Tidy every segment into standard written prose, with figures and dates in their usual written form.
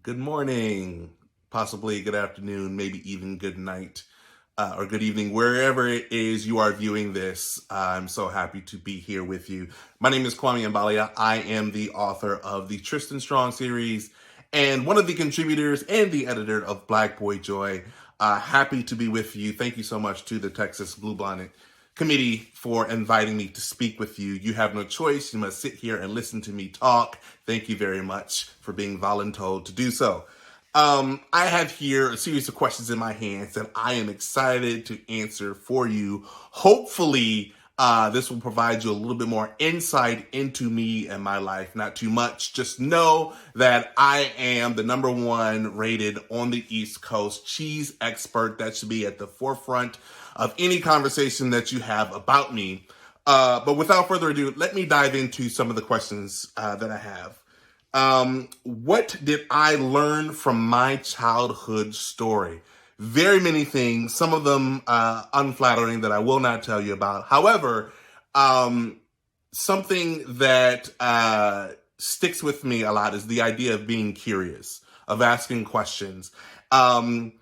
good morning, possibly good afternoon, maybe even good night or good evening, wherever it is you are viewing this. I'm so happy to be here with you. My name is Kwame Mbalia. I am the author of the Tristan Strong series and one of the contributors and the editor of Black Boy Joy. Happy to be with you. Thank you so much to the Texas Bluebonnet committee for inviting me to speak with you. You have no choice. You must sit here and listen to me talk. Thank you very much for being voluntold to do so. I have here a series of questions in my hands that I am excited to answer for you. Hopefully, this will provide you a little bit more insight into me and my life. Not too much. Just know that I am the #1 rated on the East Coast cheese expert. That should be at the forefront of any conversation that you have about me. But without further ado, let me dive into some of the questions that I have. What did I learn from my childhood story? Very many things, some of them unflattering that I will not tell you about. However, something that sticks with me a lot is the idea of being curious, of asking questions. It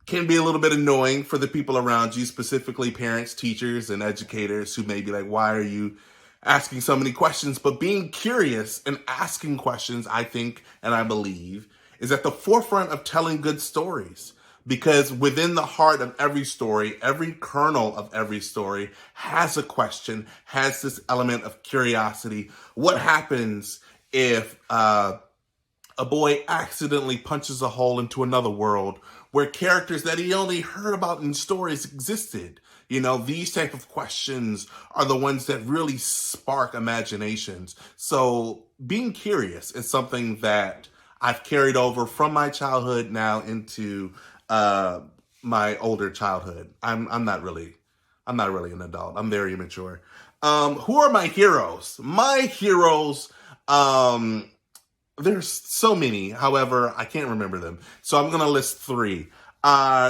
can be a little bit annoying for the people around you, specifically parents, teachers, and educators who may be like, why are you asking so many questions? But being curious and asking questions, I think, and I believe, is at the forefront of telling good stories. Because within the heart of every story, every kernel of every story has a question, has this element of curiosity. What happens if a boy accidentally punches a hole into another world where characters that he only heard about in stories existed? You know, these type of questions are the ones that really spark imaginations. So being curious is something that I've carried over from my childhood now into my older childhood. I'm not really an adult. I'm very immature. Who are my heroes? My heroes, there's so many. However, I can't remember them. So I'm going to list 3.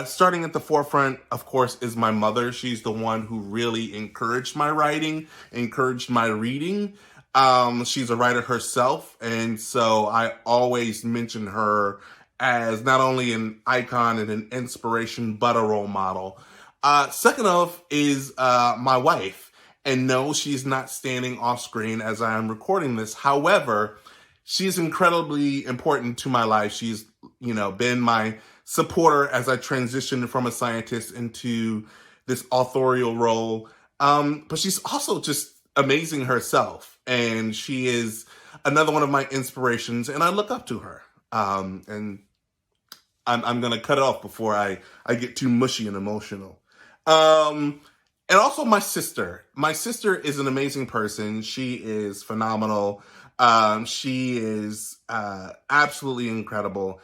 Starting at the forefront, of course, is my mother. She's the one who really encouraged my writing, encouraged my reading. She's a writer herself, and so I always mention her as not only an icon and an inspiration, but a role model. Second off is my wife. And no, she's not standing off screen as I am recording this. However, she's incredibly important to my life. She's, been my supporter as I transitioned from a scientist into this authorial role. But she's also just amazing herself. And she is another one of my inspirations, and I look up to her. And I'm going to cut it off before I get too mushy and emotional. And also my sister. My sister is an amazing person. She is phenomenal. She is absolutely incredible.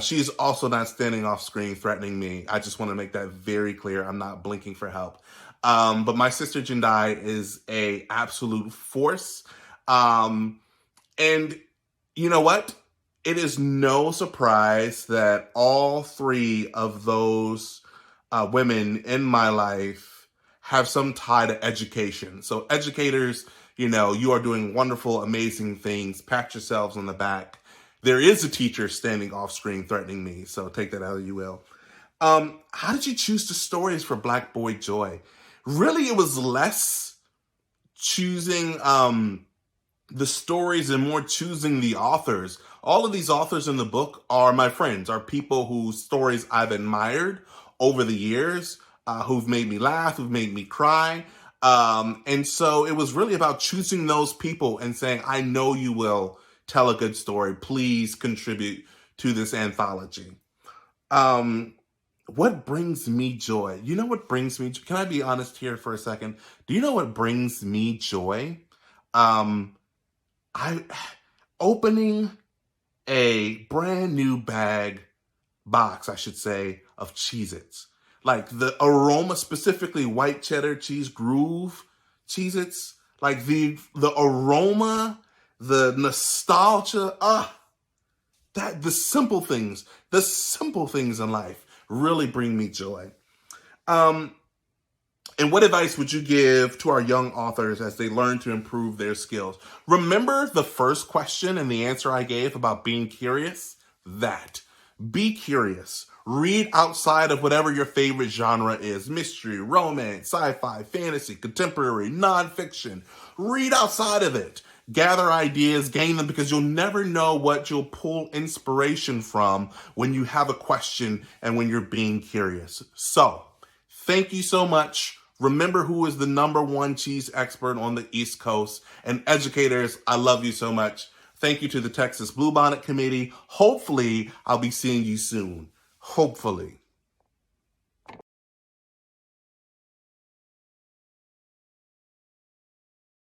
She's also not standing off screen threatening me. I just want to make that very clear. I'm not blinking for help. But my sister Jindai is a absolute force. And you know what? It is no surprise that all 3 of those women in my life have some tie to education. So educators, you are doing wonderful, amazing things. Pat yourselves on the back. There is a teacher standing off screen threatening me, so take that how you will. How did you choose the stories for Black Boy Joy? Really, it was less choosing the stories and more choosing the authors. All of these authors in the book are my friends, are people whose stories I've admired over the years, who've made me laugh, who've made me cry. And so it was really about choosing those people and saying, I know you will tell a good story. Please contribute to this anthology. What brings me joy? You know what brings me joy? Can I be honest here for a second? Do you know what brings me joy? Opening a brand new box, I should say, of Cheez-Its. Like the aroma, specifically white cheddar cheese groove Cheez-Its, like the aroma, the nostalgia, the simple things in life really bring me joy. And what advice would you give to our young authors as they learn to improve their skills? Remember the first question and the answer I gave about being curious? That. Be curious. Read outside of whatever your favorite genre is. Mystery, romance, sci-fi, fantasy, contemporary, nonfiction. Read outside of it. Gather ideas, gain them, because you'll never know what you'll pull inspiration from when you have a question and when you're being curious. So, thank you so much. Remember who is the #1 cheese expert on the East Coast. And educators, I love you so much. Thank you to the Texas Bluebonnet Committee. Hopefully, I'll be seeing you soon. Hopefully.